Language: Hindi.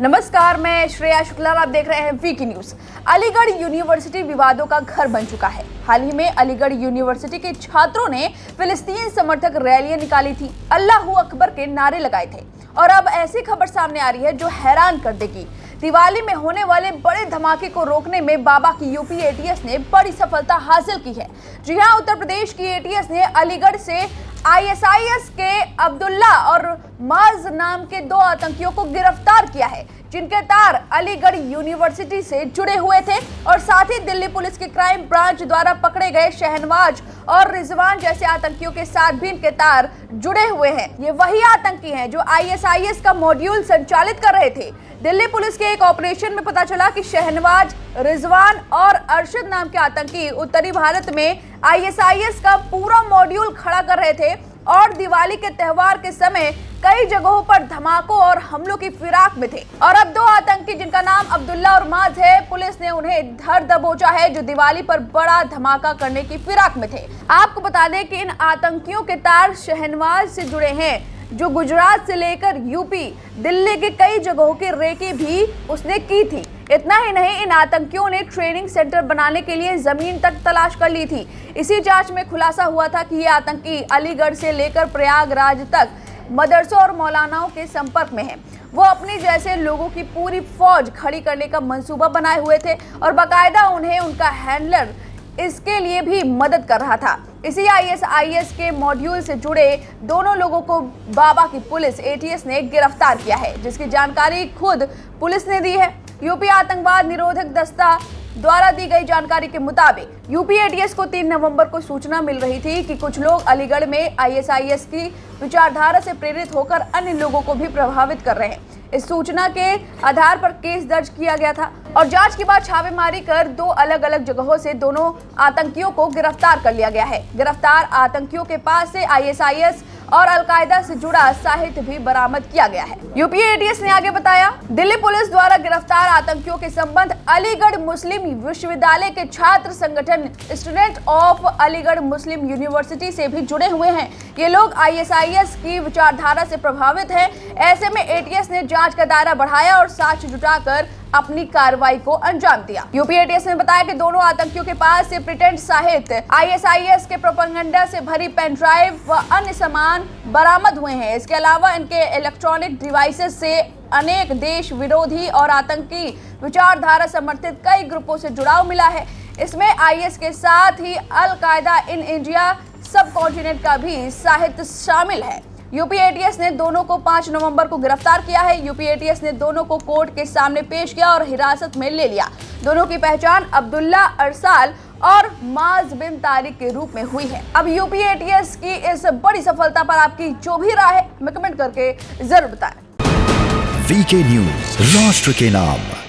नमस्कार, मैं श्रेया शुक्ला, आप देख रहे हैं वीकी न्यूज। अलीगढ़ यूनिवर्सिटी विवादों का घर बन चुका है। हाल ही में अलीगढ़ यूनिवर्सिटी के छात्रों ने फिलिस्तीन समर्थक रैलियां निकाली थी, अल्लाहू अकबर के नारे लगाए थे और अब ऐसी खबर सामने आ रही है जो हैरान कर देगी। दिवाली में होने वाले बड़े धमाके को रोकने में बाबा की यूपी एटीएस ने बड़ी सफलता हासिल की है। जी हां, उत्तर प्रदेश की एटीएस ने अलीगढ़ से आईएसआईएस के अब्दुल्ला और माज नाम के 2 आतंकियों को गिरफ्तार किया है, जिनके तार अलीगढ़ यूनिवर्सिटी से जुड़े हुए थे और साथ ही दिल्ली पुलिस के क्राइम ब्रांच द्वारा पकड़े गए शहनवाज और रिजवान जैसे आतंकियों के साथ भी इनके तार जुड़े हुए हैं। ये वही आतंकी हैं जो आईएसआईएस का मॉड्यूल संचालित कर रहे थे। दिल्ली पुलिस के एक ऑपरेशन में पता चला कि शहनवाज, रिजवान और अरशद नाम के आतंकी उत्तरी भारत में आईएसआईएस का पूरा मॉड्यूल खड़ा कर रहे थे और दिवाली के त्योहार के समय कई जगहों पर धमाकों और हमलों की फिराक में थे। और अब 2 आतंकी, जिनका नाम अब्दुल्ला और माज है, पुलिस ने उन्हें धर दबोचा है, जो दिवाली पर बड़ा धमाका करने की फिराक में थे। आपको बता दें कि इन आतंकियों के तार शहनवाज से जुड़े हैं, जो गुजरात से लेकर यूपी, दिल्ली के कई जगहों की रेकी भी उसने की थी। इतना ही नहीं, इन आतंकियों ने ट्रेनिंग सेंटर बनाने के लिए जमीन तक तलाश कर ली थी। इसी जांच में खुलासा हुआ था कि ये आतंकी अलीगढ़ से लेकर प्रयागराज तक मदरसों और मौलानाओं के संपर्क में हैं। वो अपने जैसे लोगों की पूरी फौज खड़ी करने का मंसूबा बनाए हुए थे और बाकायदा उन्हें उनका हैंडलर इसके लिए भी मदद कर रहा था। इसी आईएसआईएस के मॉड्यूल से जुड़े दोनों लोगों को बाबा की पुलिस एटीएस ने गिरफ्तार किया है, जिसकी जानकारी खुद पुलिस ने दी है। यूपी आतंकवाद निरोधक दस्ता द्वारा दी गई जानकारी के मुताबिक यूपी एटीएस को 3 नवंबर को सूचना मिल रही थी कि कुछ लोग अलीगढ़ में आईएसआईएस की विचारधारा से प्रेरित होकर अन्य लोगों को भी प्रभावित कर रहे हैं। इस सूचना के आधार पर केस दर्ज किया गया था और जांच के बाद छापेमारी कर 2 अलग अलग जगहों से दोनों आतंकियों को गिरफ्तार कर लिया गया है। गिरफ्तार आतंकियों के पास से आईएसआईएस और अलकायदा से जुड़ा साहित्य भी बरामद किया गया है। यूपी एटीएस ने आगे बताया, दिल्ली पुलिस द्वारा गिरफ्तार आतंकियों के संबंध अलीगढ़ मुस्लिम विश्वविद्यालय के छात्र संगठन student of Aligarh Muslim university से भी जुड़े हुए हैं। ये लोग आईएसआईएस की विचारधारा से प्रभावित हैं। ऐसे में एटीएस ने जांच का दायरा बढ़ाया और साक्ष्य जुटाकर अपनी कार्रवाई को अंजाम दिया। यूपी एटीएस ने बताया कि दोनों आतंकियों के पास से प्रिटेंड साहित्य, आईएसआईएस के प्रोपेगेंडा से भरी पेन ड्राइव व अन्य सामान बरामद हुए हैं। इसके अलावा इनके इलेक्ट्रॉनिक डिवाइसेस से अनेक देश विरोधी और आतंकी विचारधारा समर्थित कई ग्रुपों से जुड़ाव मिला है। इसमें आईएस के साथ ही अलकायदा इन इंडिया सब कॉन्टिनेंट का भी साहित्य शामिल है। यूपी एटीएस ने दोनों को 5 नवंबर को गिरफ्तार किया है। यूपी एटीएस ने दोनों को कोर्ट के सामने पेश किया और हिरासत में ले लिया। दोनों की पहचान अब्दुल्ला अरसाल और माज बिन तारिक के रूप में हुई है। अब यूपी एटीएस की इस बड़ी सफलता पर आपकी जो भी राय है, हमें कमेंट करके जरूर बताएं। वीके न्यूज, राष्ट्र के नाम।